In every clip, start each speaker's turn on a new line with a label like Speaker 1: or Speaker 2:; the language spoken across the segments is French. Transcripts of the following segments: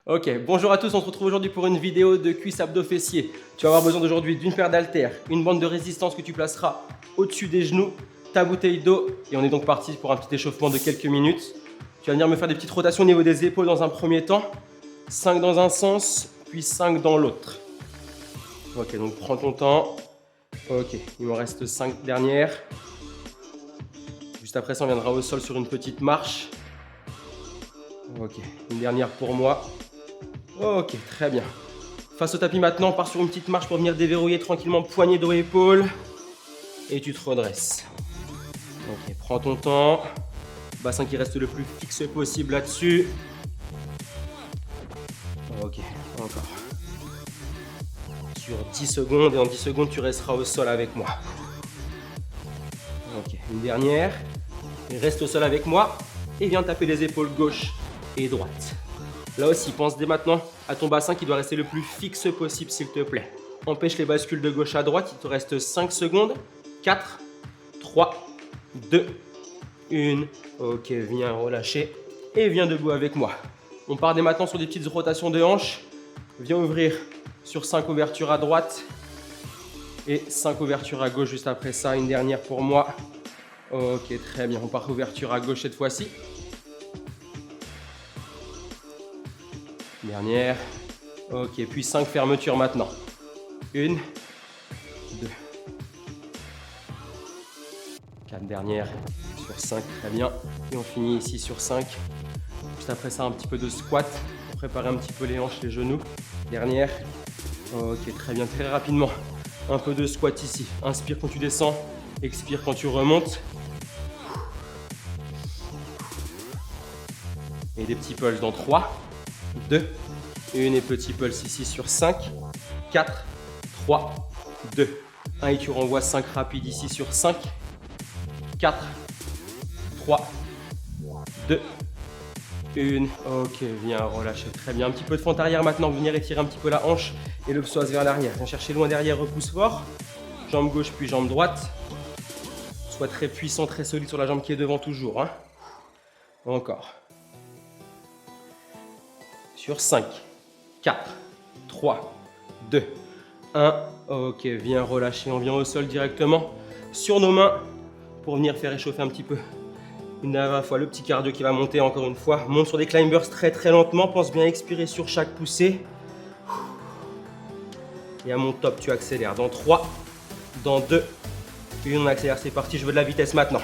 Speaker 1: Ok, bonjour à tous, on se retrouve aujourd'hui pour une vidéo de cuisse abdos fessiers. Tu vas avoir besoin d'aujourd'hui d'une paire d'haltères, une bande de résistance que tu placeras au-dessus des genoux, ta bouteille d'eau et on est donc parti pour un petit échauffement de quelques minutes. Tu vas venir me faire des petites rotations au niveau des épaules dans un premier temps, 5 dans un sens, puis 5 dans l'autre. Ok, donc prends ton temps. Ok, il me reste 5 dernières. Juste après ça, on viendra au sol sur une petite marche. Ok, une dernière pour moi. Ok, très bien. Face au tapis maintenant, on part sur une petite marche pour venir déverrouiller tranquillement poignet dos épaules. Et tu te redresses. Ok, prends ton temps. Bassin qui reste le plus fixe possible là-dessus. Ok, encore. Sur 10 secondes et en 10 secondes, tu resteras au sol avec moi. Ok, une dernière. Reste au sol avec moi et viens taper les épaules gauche et droite. Là aussi, pense dès maintenant à ton bassin qui doit rester le plus fixe possible, s'il te plaît. Empêche les bascules de gauche à droite. Il te reste 5 secondes. 4, 3, 2, 1. Ok, viens relâcher et viens debout avec moi. On part dès maintenant sur des petites rotations de hanches. Viens ouvrir sur 5 ouvertures à droite et 5 ouvertures à gauche juste après ça. Une dernière pour moi. Ok, très bien. On part ouverture à gauche cette fois-ci. Dernière. Ok, puis 5 fermetures maintenant. 1, 2, 4 dernières sur 5, très bien. Et on finit ici sur 5. Juste après ça, un petit peu de squat pour préparer un petit peu les hanches, les genoux. Dernière. Ok, très bien, très rapidement. Un peu de squat ici. Inspire quand tu descends, expire quand tu remontes. Et des petits pulses dans 3, 2, 1 et petit pulse ici sur 5, 4, 3, 2, 1 et tu renvoies 5 rapides ici sur 5, 4, 3, 2, 1. Ok, viens relâcher, très bien. Un petit peu de fente arrière maintenant, venir étirer un petit peu la hanche et le psoas vers l'arrière. Viens chercher loin derrière, repousse fort. Jambe gauche puis jambe droite. Sois très puissant, très solide sur la jambe qui est devant toujours. Hein. Encore. Sur 5, 4, 3, 2, 1. Ok, viens relâcher. On vient au sol directement sur nos mains pour venir faire réchauffer un petit peu. Une dernière fois, le petit cardio qui va monter encore une fois. Monte sur des climbers très très lentement. Pense bien à expirer sur chaque poussée. Et à mon top, tu accélères. Dans 3, dans 2, 1. On accélère, c'est parti. Je veux de la vitesse maintenant.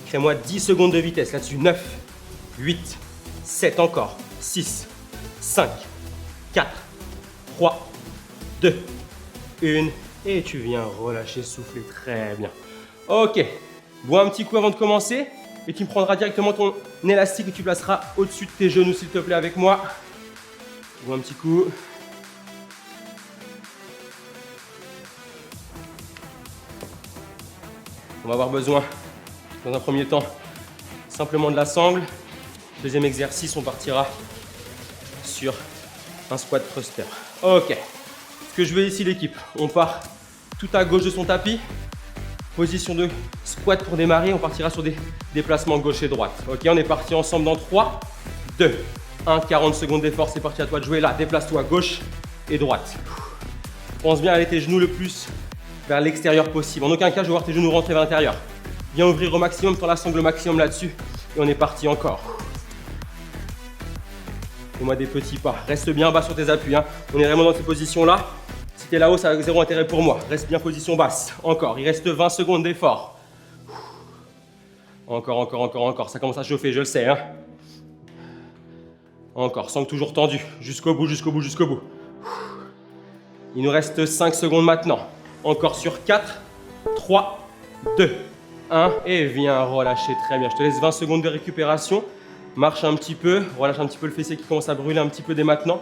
Speaker 1: Crée-moi 10 secondes de vitesse là-dessus. 9, 8, 7 encore. 6, 5, 4, 3, 2, 1. Et tu viens relâcher, souffler très bien. Ok, bois un petit coup avant de commencer. Et tu me prendras directement ton élastique et tu placeras au-dessus de tes genoux, s'il te plaît, avec moi. Bois un petit coup. On va avoir besoin, dans un premier temps, simplement de la sangle. Deuxième exercice, on partira sur un squat thruster. Ok. Ce que je veux ici, l'équipe, on part tout à gauche de son tapis. Position de squat pour démarrer. On partira sur des déplacements gauche et droite. Ok, on est parti ensemble dans 3, 2, 1. 40 secondes d'effort. C'est parti, à toi de jouer là. Déplace-toi gauche et droite. Pense bien à aller tes genoux le plus vers l'extérieur possible. En aucun cas, je veux voir tes genoux rentrer vers l'intérieur. Viens ouvrir au maximum, sur la sangle au maximum là-dessus. Et on est parti encore. Fais-moi des petits pas. Reste bien bas sur tes appuis. Hein. On est vraiment dans ces positions-là. Si tu es là-haut, ça a zéro intérêt pour moi. Reste bien position basse. Encore. Il reste 20 secondes d'effort. Encore, encore, encore, encore. Ça commence à chauffer, je le sais. Hein. Encore. Sangle toujours tendue. Jusqu'au bout, jusqu'au bout, jusqu'au bout. Il nous reste 5 secondes maintenant. Encore sur 4, 3, 2, 1. Et viens relâcher. Très bien. Je te laisse 20 secondes de récupération. Marche un petit peu. Relâche un petit peu le fessier qui commence à brûler un petit peu dès maintenant.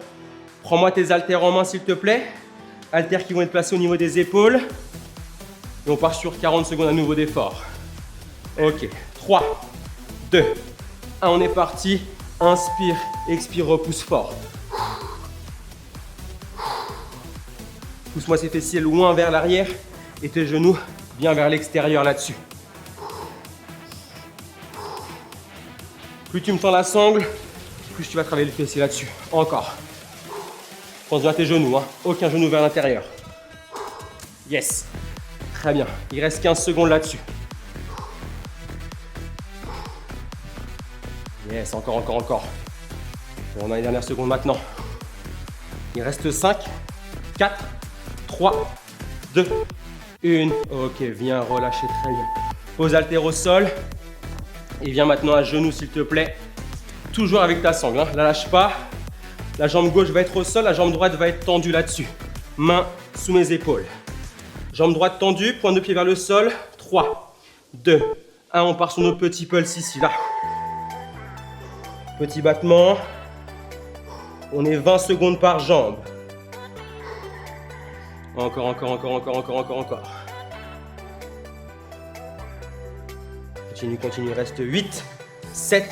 Speaker 1: Prends-moi tes haltères en main, s'il te plaît. Haltères qui vont être placés au niveau des épaules. Et on part sur 40 secondes à nouveau d'effort. Ok. 3, 2, 1. On est parti. Inspire, expire, repousse fort. Pousse-moi ces fessiers loin vers l'arrière et tes genoux bien vers l'extérieur là-dessus. Plus tu me tends la sangle, plus tu vas travailler le fessier là-dessus. Encore. Pense bien à tes genoux, hein. Aucun genou vers l'intérieur. Yes. Très bien. Il reste 15 secondes là-dessus. Yes, encore, encore, encore. Et on a les dernières secondes maintenant. Il reste 5, 4, 3, 2, 1. Ok, viens relâcher, très bien. Pose haltère au sol. Et viens maintenant à genoux, s'il te plaît. Toujours avec ta sangle, hein. La lâche pas. La jambe gauche va être au sol, la jambe droite va être tendue là-dessus. Main sous mes épaules. Jambe droite tendue, pointe de pied vers le sol. 3, 2, 1. On part sur nos petits pulses ici, là. Petit battement. On est 20 secondes par jambe. Encore, encore, encore, encore, encore, encore, encore. Continue, continue. Reste 8, 7,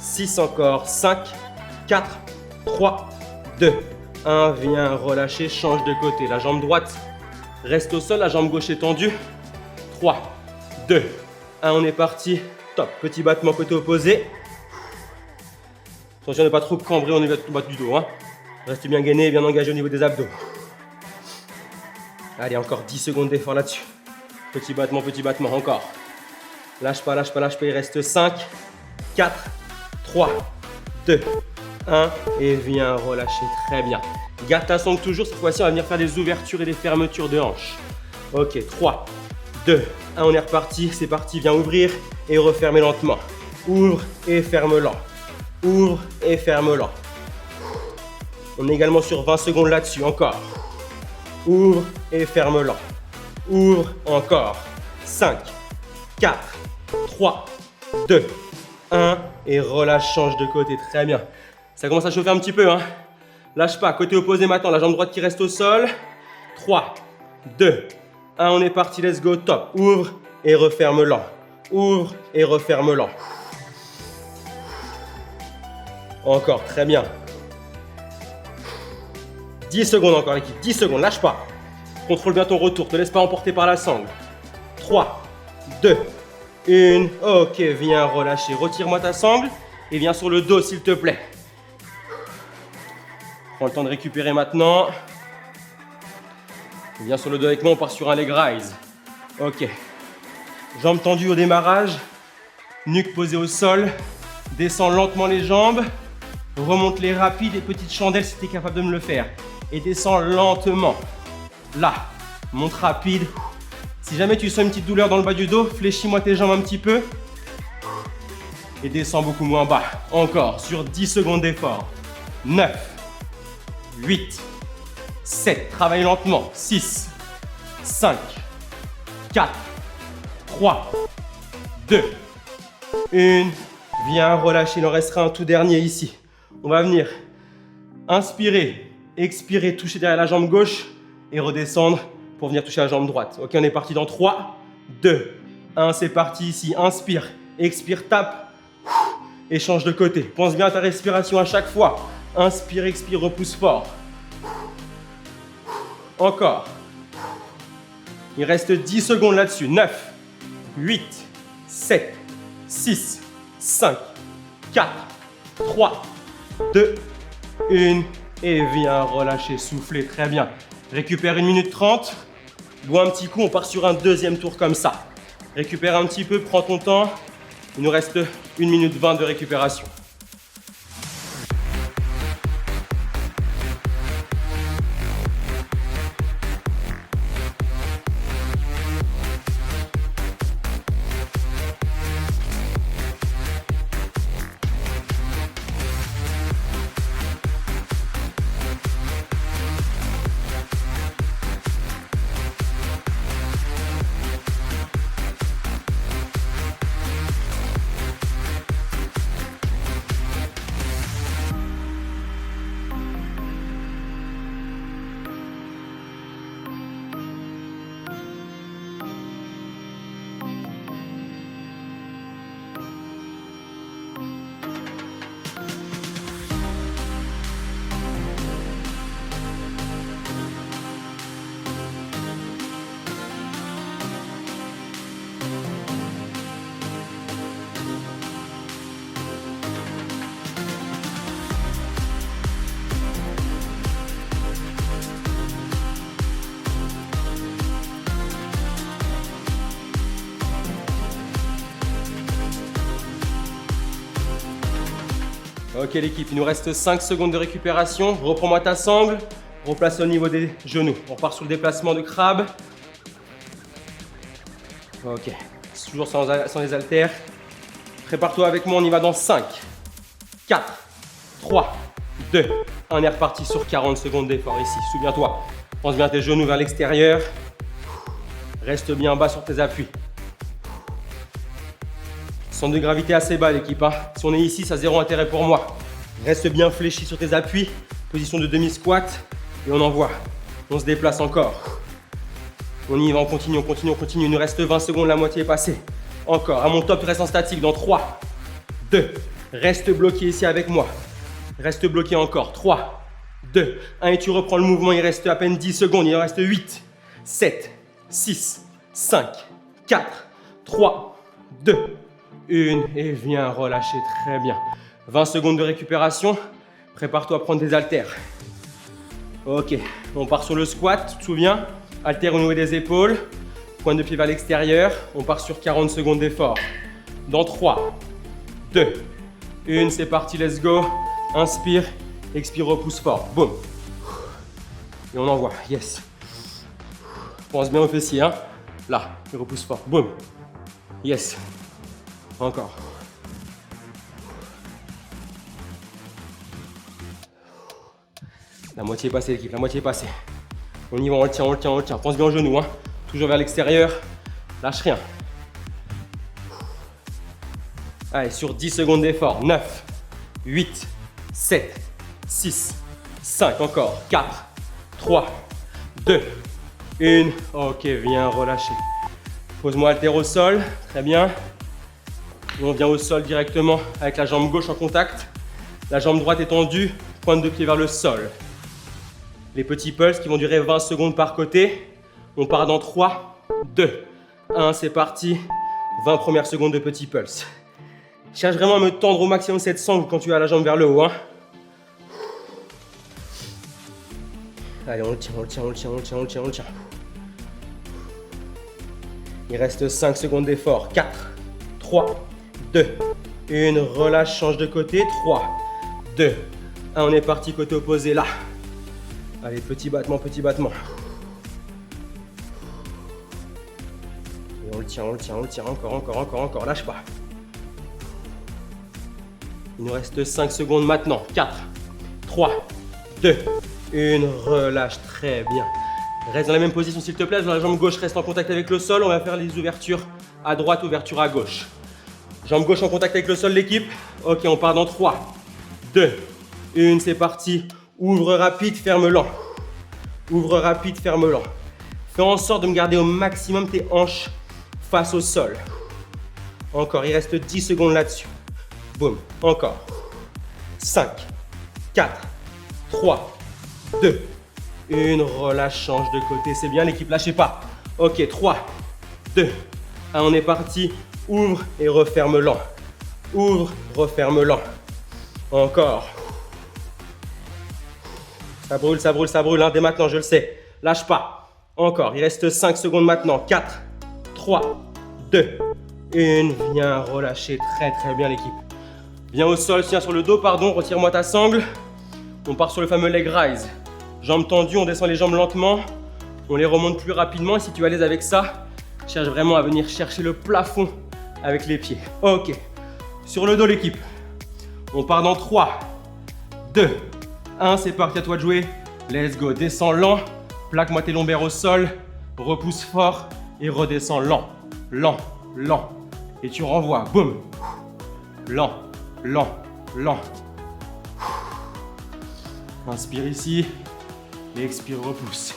Speaker 1: 6 encore. 5, 4, 3, 2, 1. Viens relâcher, change de côté. La jambe droite reste au sol, la jambe gauche est tendue. 3, 2, 1. On est parti. Top. Petit battement côté opposé. Attention à ne pas trop cambrer au niveau du dos. Hein. Reste bien gainé et bien engagé au niveau des abdos. Allez, encore 10 secondes d'effort là-dessus. Petit battement, encore. Lâche pas, lâche pas, lâche pas. Il reste 5, 4, 3, 2, 1. Et viens relâcher. Très bien. Garde ta sangle toujours. Cette fois-ci, on va venir faire des ouvertures et des fermetures de hanches. Ok, 3, 2, 1. On est reparti. C'est parti. Viens ouvrir et refermer lentement. Ouvre et ferme lent. Ouvre et ferme lent. On est également sur 20 secondes là-dessus. Encore. Ouvre et ferme lent. Ouvre encore. 5, 4, 3, 2, 1. Et relâche, change de côté. Très bien. Ça commence à chauffer un petit peu. Hein. Lâche pas. Côté opposé maintenant. La jambe droite qui reste au sol. 3, 2, 1. On est parti. Let's go. Top. Ouvre et referme lent. Ouvre et referme lent. Encore. Très bien. 10 secondes encore, l'équipe. 10 secondes. Lâche pas. Contrôle bien ton retour. Te laisse pas emporter par la sangle. 3, 2, 1. Ok, viens relâcher. Retire-moi ta sangle et viens sur le dos, s'il te plaît. Prends le temps de récupérer maintenant. Viens sur le dos avec moi. On part sur un leg rise. Ok. Jambes tendues au démarrage. Nuque posée au sol. Descends lentement les jambes. Remonte les rapides et petites chandelles si tu es capable de me le faire. Et descends lentement. Là, monte rapide. Si jamais tu sens une petite douleur dans le bas du dos, fléchis-moi tes jambes un petit peu. Et descends beaucoup moins bas. Encore, sur 10 secondes d'effort. 9, 8, 7, travaille lentement. 6, 5, 4, 3, 2, 1. Viens relâcher, il en restera un tout dernier ici. On va venir inspirer, expirer, toucher derrière la jambe gauche et redescendre pour venir toucher la jambe droite. Ok, on est parti dans 3, 2, 1, c'est parti ici. Inspire, expire, tape et change de côté. Pense bien à ta respiration à chaque fois. Inspire, expire, repousse fort. Encore. Il reste 10 secondes là-dessus. 9, 8, 7, 6, 5, 4, 3, 2, 1. Et viens relâcher, souffler, très bien. Récupère 1 minute 30. Bois un petit coup, on part sur un deuxième tour comme ça. Récupère un petit peu, prends ton temps. Il nous reste 1 minute 20 de récupération. Ok l'équipe, il nous reste 5 secondes de récupération. Reprends-moi ta sangle. Replace au niveau des genoux. On part sur le déplacement de crabe. Ok, toujours sans les haltères. Prépare-toi avec moi, on y va dans 5, 4, 3, 2, 1. On est reparti sur 40 secondes d'effort ici. Souviens-toi, pense bien tes genoux vers l'extérieur. Reste bien bas sur tes appuis. Centre de gravité assez bas l'équipe. Si on est ici, ça a zéro intérêt pour moi. Reste bien fléchi sur tes appuis. Position de demi-squat. Et on envoie. On se déplace encore. On y va, on continue, on continue, on continue. Il nous reste 20 secondes, la moitié est passée. Encore. À mon top, tu restes en statique dans 3, 2. Reste bloqué ici avec moi. Reste bloqué encore. 3, 2, 1. Et tu reprends le mouvement. Il reste à peine 10 secondes. Il en reste 8, 7, 6, 5, 4, 3, 2, 1. Et viens relâcher. Très bien. 20 secondes de récupération. Prépare-toi à prendre des haltères. Ok. On part sur le squat. Tu te souviens? Haltères au niveau des épaules. Pointe de pied vers l'extérieur. On part sur 40 secondes d'effort. Dans 3, 2, 1. C'est parti. Let's go. Inspire. Expire. Repousse fort. Boum. Et on envoie. Yes. Pense bien aux fessiers. Là. Et repousse fort. Boum. Yes. Encore. La moitié est passée l'équipe. La moitié est passée. On y va. On le tient. On le tient. On le tient. Pense bien aux genoux. Toujours vers l'extérieur. Lâche rien. Allez, sur 10 secondes d'effort. 9, 8, 7, 6, 5. Encore. 4, 3, 2, 1. Ok, viens relâcher. Pose-moi haltère au sol. Très bien. Et on vient au sol directement avec la jambe gauche en contact. La jambe droite étendue. Pointe de pied vers le sol. Les petits pulses qui vont durer 20 secondes par côté. On part dans 3, 2, 1. C'est parti. 20 premières secondes de petits pulses. Cherche vraiment à me tendre au maximum cette sangle quand tu as la jambe vers le haut. Allez, on le tient, on le tient, on le tient, on le tient, on le tient, on le tient. Il reste 5 secondes d'effort. 4, 3, 2, 1. Relâche, change de côté. 3, 2, 1. On est parti côté opposé là. Allez, petit battement, petit battement. Et on le tient, on le tient, on le tient. Encore, encore, encore, encore. Lâche pas. Il nous reste 5 secondes maintenant. 4, 3, 2, 1. Relâche, très bien. Reste dans la même position s'il te plaît. La jambe gauche reste en contact avec le sol. On va faire les ouvertures à droite, ouverture à gauche. Jambe gauche en contact avec le sol, l'équipe. Ok, on part dans 3, 2, 1. C'est parti. Ouvre rapide, ferme lent. Ouvre rapide, ferme lent. Fais en sorte de me garder au maximum tes hanches face au sol. Encore, il reste 10 secondes là-dessus. Boum, encore. 5, 4, 3, 2, 1. Relâche, change de côté. C'est bien l'équipe, lâchez pas. Ok, 3, 2, 1. On est parti. Ouvre et referme lent. Ouvre, referme lent. Encore. Ça brûle, ça brûle, ça brûle. Dès maintenant, je le sais. Lâche pas. Encore, il reste 5 secondes maintenant. 4, 3, 2, 1. Viens relâcher très très bien l'équipe. Viens au sol, tiens sur le dos, pardon. Retire-moi ta sangle. On part sur le fameux leg rise. Jambes tendues, on descend les jambes lentement. On les remonte plus rapidement. Et si tu es à l'aise avec ça, cherche vraiment à venir chercher le plafond avec les pieds. Ok. Sur le dos l'équipe. On part dans 3, 2, 1. C'est parti, à toi de jouer. Let's go. Descends lent. Plaque-moi tes lombaires au sol. Repousse fort. Et redescends lent. Lent. Lent. Et tu renvoies. Boum. Lent. Lent. Lent. Inspire ici. Et expire, repousse.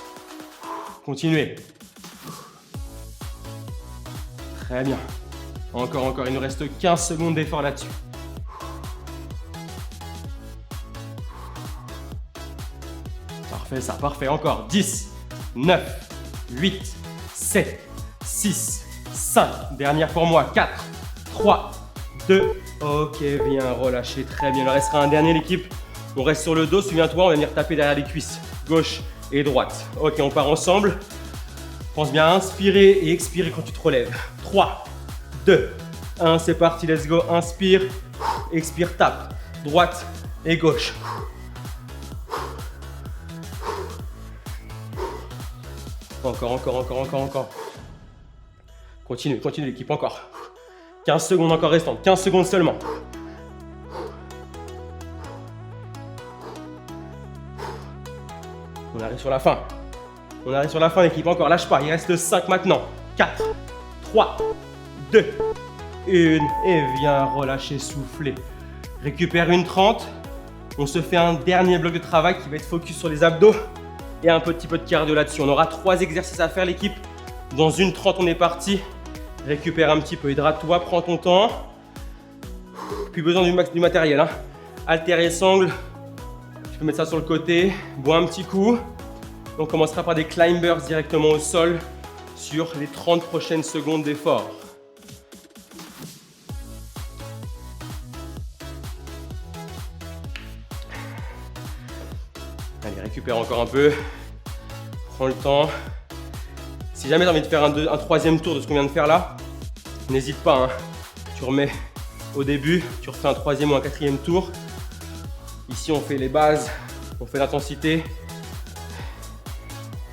Speaker 1: Continuez. Très bien. Encore, encore. Il nous reste 15 secondes d'effort là-dessus. Parfait, ça. Parfait. Encore. 10, 9, 8, 7, 6, 5. Dernière pour moi. 4, 3, 2. Ok, viens relâcher. Très bien. Il en restera un dernier, l'équipe. On reste sur le dos. Souviens-toi, on va venir taper derrière les cuisses. Gauche et droite. Ok, on part ensemble. Pense bien à inspirer et expirer quand tu te relèves. 3, 2, 1. C'est parti. Let's go. Inspire. Expire, tape. droite et gauche. Encore. Continue l'équipe, encore. 15 secondes encore restantes, 15 secondes seulement. On arrive sur la fin. L'équipe, encore, lâche pas. Il reste 5 maintenant. 4, 3, 2, 1. Et viens relâcher, souffler. Récupère une 30. On se fait un dernier bloc de travail qui va être focus sur les abdos et un petit peu de cardio là-dessus. On aura 3 exercices à faire, l'équipe. Dans une 30, on est parti. Récupère un petit peu, hydrate-toi, prends ton temps. Plus besoin du matériel. Hein. Haltères et sangles. Tu peux mettre ça sur le côté. Bois un petit coup. On commencera par des climbers directement au sol sur les 30 prochaines secondes d'effort. Allez, récupère encore un peu. Prends le temps. Si jamais tu as envie de faire un troisième tour de ce qu'on vient de faire là, n'hésite pas. Hein. Tu remets au début, tu refais un troisième ou un quatrième tour. Ici, on fait les bases, on fait l'intensité.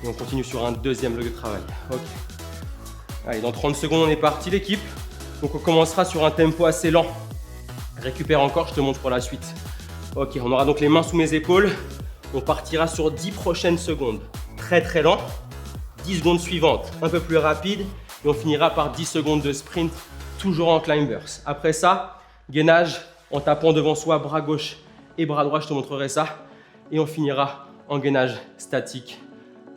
Speaker 1: Et on continue sur un deuxième bloc de travail. Ok. Allez, dans 30 secondes, on est parti l'équipe. Donc on commencera sur un tempo assez lent. Récupère encore, je te montre pour la suite. Ok, on aura donc les mains sous mes épaules. On partira sur 10 prochaines secondes. Très lent. 10 secondes suivantes, un peu plus rapide. Et on finira par 10 secondes de sprint, toujours en climbers. Après ça, gainage en tapant devant soi, bras gauche et bras droit. Je te montrerai ça. Et on finira en gainage statique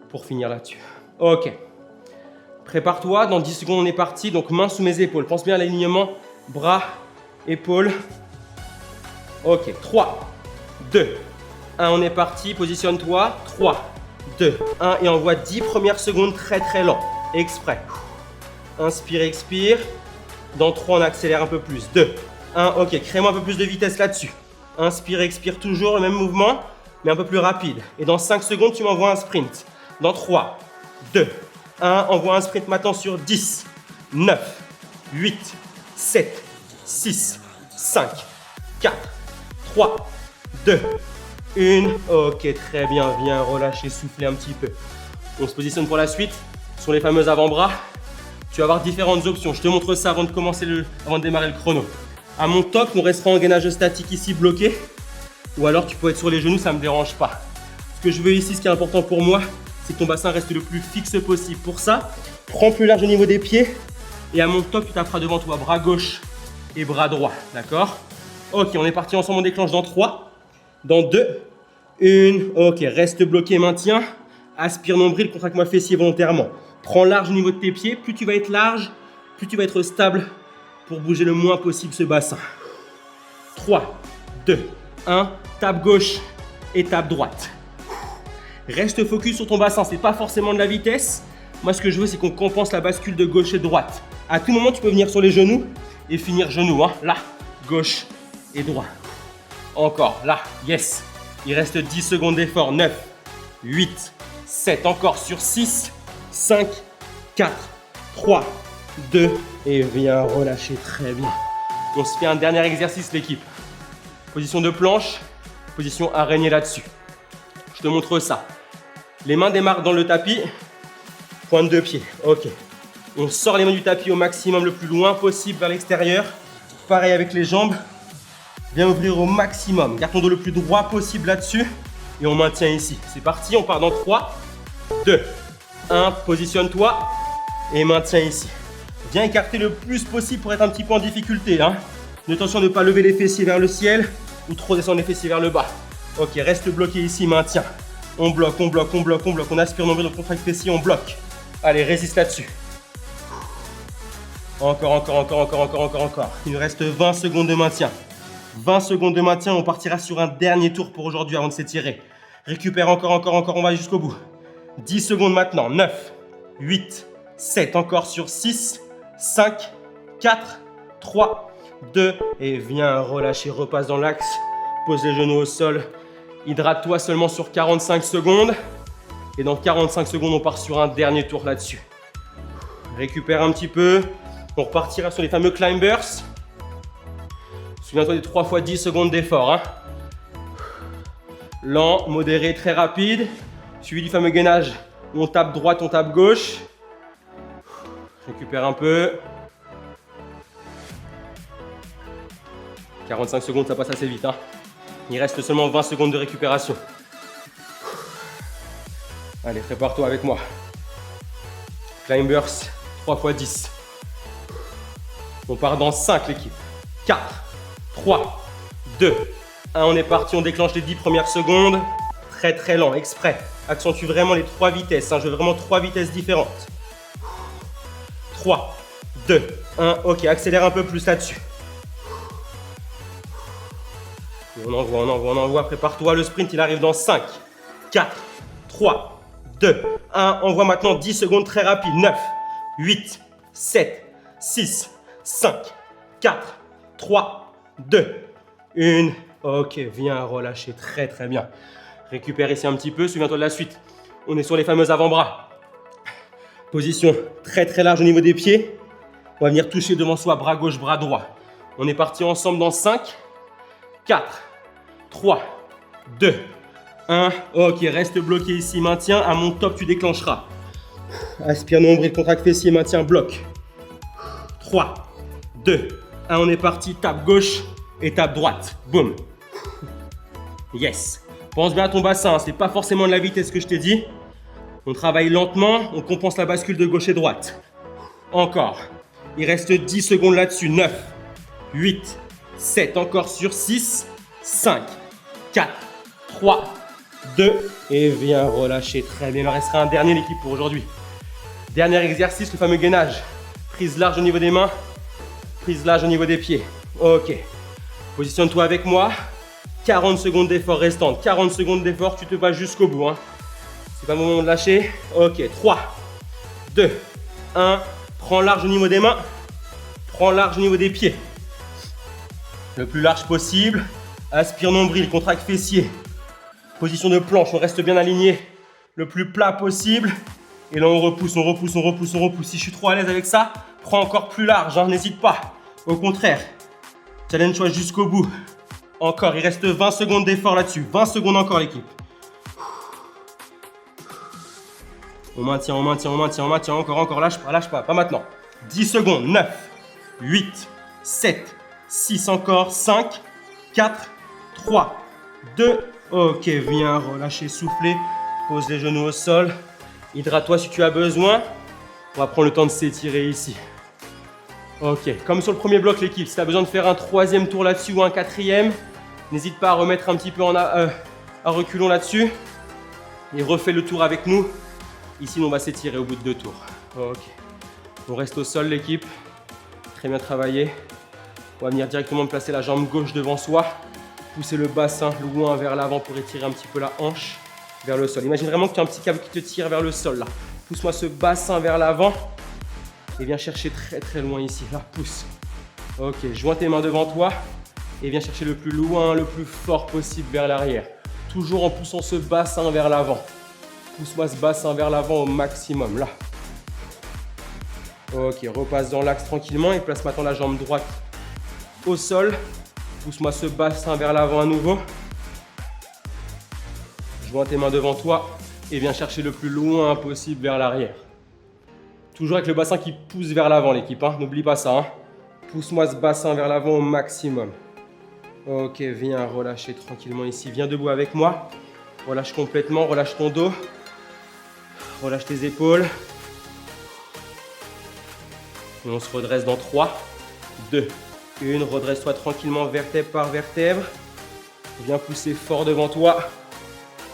Speaker 1: pour finir là-dessus. Ok. Prépare-toi, dans 10 secondes on est parti. Donc main sous mes épaules. Pense bien à l'alignement, bras, épaules. Ok, 3, 2, 1, on est parti. Positionne-toi. 3, 2, 1 et envoie 10 premières secondes très lent. Exprès. Inspire, expire. Dans 3, on accélère un peu plus. 2, 1, ok. Crée-moi un peu plus de vitesse là-dessus. Inspire, expire toujours, le même mouvement, mais un peu plus rapide. Et dans 5 secondes, tu m'envoies un sprint. Dans 3, 2, 1, envoie un sprint maintenant sur 10, 9, 8, 7, 6, 5, 4, 3, 2, 1. Ok, très bien. Viens relâcher, souffler un petit peu. On se positionne pour la suite sur les fameux avant-bras. Tu vas avoir différentes options. Je te montre ça avant de démarrer le chrono. À mon top, on restera en gainage statique ici bloqué. Ou alors tu peux être sur les genoux, ça ne me dérange pas. Ce que je veux ici, ce qui est important pour moi, c'est que ton bassin reste le plus fixe possible. Pour ça, prends plus large au niveau des pieds. Et à mon top, tu taperas devant toi bras gauche et bras droit. D'accord? Ok, on est parti ensemble, on déclenche dans 3, dans 2, 1. Ok, reste bloqué, maintiens. Aspire nombril, contracte-moi fessier volontairement. Prends large au niveau de tes pieds. Plus tu vas être large, plus tu vas être stable pour bouger le moins possible ce bassin. 3, 2, 1. Tape gauche et tape droite. Reste focus sur ton bassin. Ce n'est pas forcément de la vitesse. Moi, ce que je veux, c'est qu'on compense la bascule de gauche et de droite. À tout moment, tu peux venir sur les genoux et finir genoux. Hein. Là, gauche et droit. Encore, là, yes. Il reste 10 secondes d'effort. 9, 8, 7, encore sur 6, 5, 4, 3, 2, et viens relâcher, très bien. On se fait un dernier exercice, l'équipe. Position de planche, position araignée là-dessus. Je te montre ça. Les mains démarrent dans le tapis, pointe de pied, ok. On sort les mains du tapis au maximum, le plus loin possible vers l'extérieur. Pareil avec les jambes. Viens ouvrir au maximum. Garde ton dos le plus droit possible là-dessus. Et on maintient ici. C'est parti, on part dans 3, 2, 1. Positionne-toi et maintiens ici. Viens écarter le plus possible pour être un petit peu en difficulté. Hein. Attention de ne pas lever les fessiers vers le ciel ou trop descendre les fessiers vers le bas. Ok, reste bloqué ici, maintiens. On bloque, on bloque, on bloque, on bloque. On aspire nombril, on contracte fessier, on bloque. Allez, résiste là-dessus. Encore. Il nous reste 20 secondes de maintien. 20 secondes de maintien, on partira sur un dernier tour pour aujourd'hui avant de s'étirer. Récupère encore, on va jusqu'au bout. 10 secondes maintenant, 9, 8, 7, encore sur 6, 5, 4, 3, 2, et viens relâcher, repasse dans l'axe, pose les genoux au sol, hydrate-toi seulement sur 45 secondes, et dans 45 secondes, on part sur un dernier tour là-dessus. Récupère un petit peu, on repartira sur les fameux climbers. Souviens-toi des 3 fois 10 secondes d'effort. Hein. Lent, modéré, très rapide. Suivi du fameux gainage. On tape droite, on tape gauche. Récupère un peu. 45 secondes, ça passe assez vite, hein. Il reste seulement 20 secondes de récupération. Allez, prépare-toi avec moi. Climbers, 3 x 10. On part dans 5 l'équipe. 4, 3, 2, 1. On est parti, on déclenche les 10 premières secondes. Très très lent, exprès. Accentue vraiment les 3 vitesses, hein. Je veux vraiment 3 vitesses différentes. 3, 2, 1. Ok, accélère un peu plus là-dessus. On envoie, on envoie, on envoie. Prépare-toi, le sprint il arrive dans 5, 4, 3, 2, 1. On voit maintenant 10 secondes très rapides. 9, 8, 7, 6, 5, 4, 3, 2, 1. Ok, viens relâcher très très bien. Récupère ici un petit peu, souviens-toi de la suite. On est sur les fameux avant-bras. Position très très large au niveau des pieds. On va venir toucher devant soi, bras gauche, bras droit. On est parti ensemble dans 5, 4, 3, 2, 1. Ok, reste bloqué ici, maintiens. À mon top, tu déclencheras. Aspire nombril, contracte fessier, maintiens, bloc. 3, 2, 1. On est parti, tape gauche et tape droite. Boum. Yes. Pense bien à ton bassin, c'est pas forcément de la vitesse que je t'ai dit. On travaille lentement, on compense la bascule de gauche et droite. Encore. Il reste 10 secondes là-dessus. 9, 8, 7, encore sur 6, 5, 4, 3, 2, et viens relâcher. Très bien, il en restera un dernier l'équipe pour aujourd'hui. Dernier exercice, le fameux gainage. Prise large au niveau des mains, prise large au niveau des pieds. Ok, positionne-toi avec moi. 40 secondes d'effort restantes. 40 secondes d'effort, tu te bats jusqu'au bout, hein. C'est pas le moment de lâcher. Ok, 3, 2, 1. Prends large au niveau des mains, prends large au niveau des pieds. Le plus large possible. Aspire nombril, contracte fessier. Position de planche, on reste bien aligné. Le plus plat possible. Et là, on repousse, on repousse, on repousse, on repousse. Si je suis trop à l'aise avec ça, prends encore plus large, hein, n'hésite pas. Au contraire, challenge-toi jusqu'au bout. Encore, il reste 20 secondes d'effort là-dessus. 20 secondes encore, l'équipe. On maintient, on maintient, on maintient, on maintient. Encore, lâche pas, pas maintenant. 10 secondes, 9, 8, 7, 6 encore, 5, 4, 3, 2. Ok, viens relâcher, souffler. Pose les genoux au sol. Hydrate-toi si tu as besoin. On va prendre le temps de s'étirer ici. Ok, comme sur le premier bloc, l'équipe, si tu as besoin de faire un 3e tour là-dessus ou un 4e, n'hésite pas à remettre un petit peu à reculons là-dessus. Et refais le tour avec nous. Ici, on va s'étirer au bout de 2 tours. Ok. On reste au sol, l'équipe. Très bien travaillé. On va venir directement placer la jambe gauche devant soi. Pousser le bassin loin vers l'avant pour étirer un petit peu la hanche vers le sol. Imagine vraiment que tu as un petit câble qui te tire vers le sol là. Pousse-moi ce bassin vers l'avant et viens chercher très très loin ici. Là, pousse. Ok, joins tes mains devant toi et viens chercher le plus loin, le plus fort possible vers l'arrière. Toujours en poussant ce bassin vers l'avant. Pousse-moi ce bassin vers l'avant au maximum, là. Ok, repasse dans l'axe tranquillement et place maintenant la jambe droite au sol. Pousse-moi ce bassin vers l'avant à nouveau. Joins tes mains devant toi et viens chercher le plus loin possible vers l'arrière. Toujours avec le bassin qui pousse vers l'avant, l'équipe, hein. N'oublie pas ça, hein. Pousse-moi ce bassin vers l'avant au maximum. Ok, viens relâcher tranquillement ici. Viens debout avec moi. Relâche complètement, relâche ton dos. Relâche tes épaules. Et on se redresse dans 3, 2, 1. Redresse-toi tranquillement vertèbre par vertèbre. Viens pousser fort devant toi.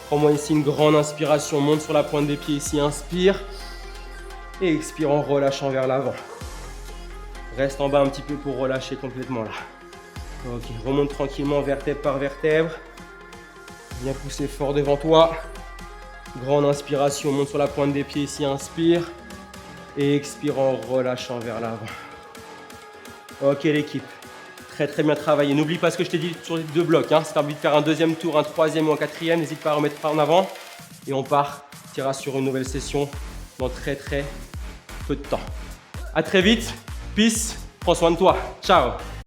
Speaker 1: Prends-moi ici une grande inspiration. Monte sur la pointe des pieds ici. Inspire. Et expire en relâchant vers l'avant. Reste en bas un petit peu pour relâcher complètement là. Ok, remonte tranquillement vertèbre par vertèbre. Viens pousser fort devant toi. Grande inspiration, monte sur la pointe des pieds ici, inspire. Et expire en relâchant vers l'avant. Ok l'équipe, très très bien travaillé. N'oublie pas ce que je t'ai dit sur les 2 blocs, hein. Si tu as envie de faire un 2e tour, un 3e ou un 4e, n'hésite pas à remettre ça en avant. Et on partira sur une nouvelle session dans très très peu de temps. À très vite, peace, prends soin de toi, ciao.